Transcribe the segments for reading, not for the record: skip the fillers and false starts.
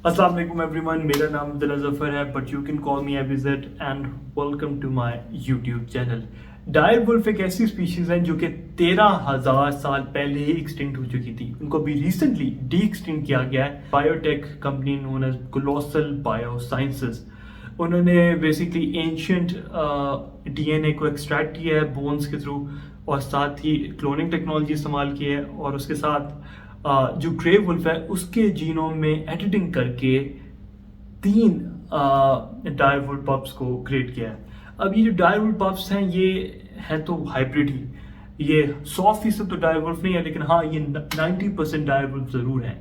अस्सलाम वालेकुम एवरीवन, मेरा नाम अब्दुल्ला ज़फ़र है but you can call me ABZ and welcome to my YouTube channel. Dire wolf एक ऐसी स्पीशीज़ है जो कि 13,000 साल पहले ही एक्सटिंक्ट हो चुकी थी। उनको भी रिसेंटली डी एक्सटिंक्ट किया गया है। Biotech company known as Colossal Biosciences, उन्होंने बेसिकली एंशियंट डीएनए को एक्सट्रैक्ट किया है बोन्स के थ्रू और साथ ही क्लोनिंग टेक्नोलॉजी इस्तेमाल की है और उसके साथ जो ग्रे वुल्फ है उसके जीनोम में एडिटिंग करके 3 डायर वुल्फ पप्स को क्रिएट किया है। अब ये जो डायर वुल्फ पप्स हैं ये हैं तो हाइब्रिड ही, ये 100% तो डायर वुल्फ नहीं है, लेकिन हाँ ये 90% डायर वुल्फ ज़रूर हैं।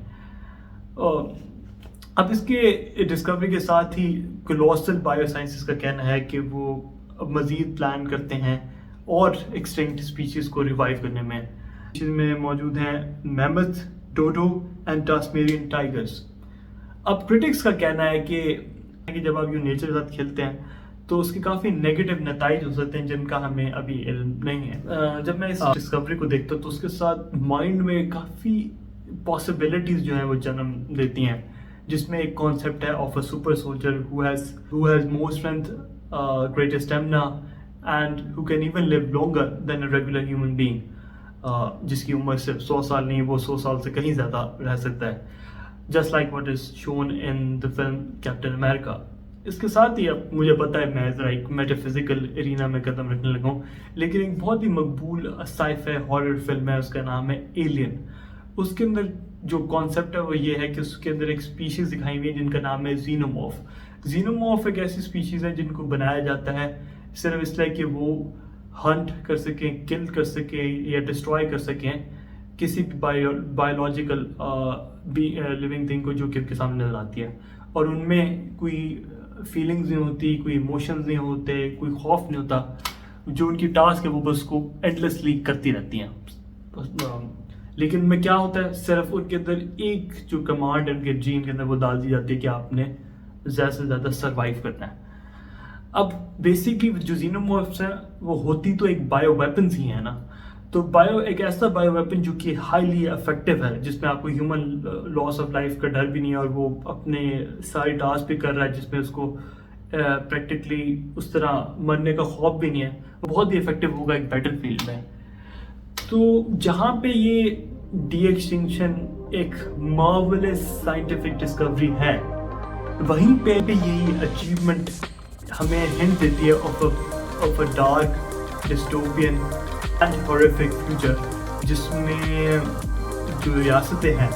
अब इसके डिस्कवरी के साथ ही कोलोसल बायोसाइंसेस का कहना है कि वो मज़ीद प्लान करते हैं और एक्सटिंक्ट स्पीशीज़ को रिवाइव करने में। में मौजूद हैं मैमथ, डोडो एंड टास्मेरियन टाइगर्स। अब क्रिटिक्स का कहना है कि जब आप यूँ नेचर के साथ खेलते हैं तो उसके काफ़ी नेगेटिव नताइज हो सकते हैं जिनका हमें अभी इल्म नहीं है। जब मैं इस डिस्कवरी को देखता हूँ तो उसके साथ माइंड में काफ़ी पॉसिबिलिटीज़ जो हैं वो जन्म देती हैं, जिसमें एक कॉन्सेप्ट है of a super soldier who has more strength, greater stamina and who can even live longer than a regular human being, जिसकी उम्र सिर्फ 100 साल नहीं, वो 100 साल से कहीं ज़्यादा रह सकता है, just like what is shown in the film captain America. इसके साथ ही अब मुझे पता है मैं ज़रा एक मेटाफिजिकल एरिना में कदम रखने लगा हूँ, लेकिन एक बहुत ही मकबूल साइफाई हॉरर फिल्म है, उसका नाम है एलियन। उसके अंदर जो कॉन्सेप्ट है वो ये है कि उसके अंदर एक स्पीशीज़ दिखाई हुई है जिनका नाम है जीनोमॉर्फ। जीनोमॉर्फ एक ऐसी स्पीशीज़ है जिनको बनाया जाता है सिर्फ इसलिए कि वो हंट कर सकें, किल कर सकें या डिस्ट्रॉय कर सकें किसी भी बायोलॉजिकल लिविंग थिंग को जो कि उनके सामने नजर आती है, और उनमें कोई फीलिंग्स नहीं होती, कोई इमोशंस नहीं होते, कोई खौफ नहीं होता। जो उनकी टास्क है वो बस को एंडलेसली करती रहती हैं। लेकिन उनमें क्या होता है, सिर्फ उनके अंदर एक जो कमांड है उनके जीन के अंदर वो डाल दी जाती है कि आपने ज़्यादा से ज़्यादा सर्वाइव करना है। अब बेसिकली जो जीनोमॉर्फ्स हैं वो होती तो एक बायो वेपन्स ही है ना, तो एक ऐसा बायो वेपन जो कि हाईली इफेक्टिव है, जिसमें आपको ह्यूमन लॉस ऑफ लाइफ का डर भी नहीं है और वो अपने सारी टास्क भी कर रहा है जिसमें उसको प्रैक्टिकली उस तरह मरने का खौफ भी नहीं है, वो बहुत ही इफेक्टिव होगा एक बैटल फील्ड में। तो जहाँ पे ये डी एक्सटिंक्शन एक मार्वेलस साइंटिफिक डिस्कवरी है, वहीं पे यही अचीवमेंट हमें हिंट देती है of a dark dystopian and horrific future, जिसमें जो रियासतें हैं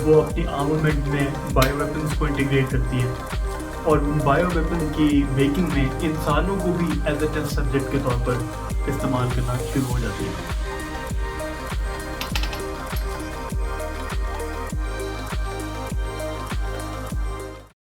वो अपनी आर्मामेंट में बायो वेपन्स को इंटीग्रेट करती हैं और उन बायो वेपन की मेकिंग में इंसानों को भी एज ए टेस्ट सब्जेक्ट के तौर पर इस्तेमाल करना शुरू हो जाती है।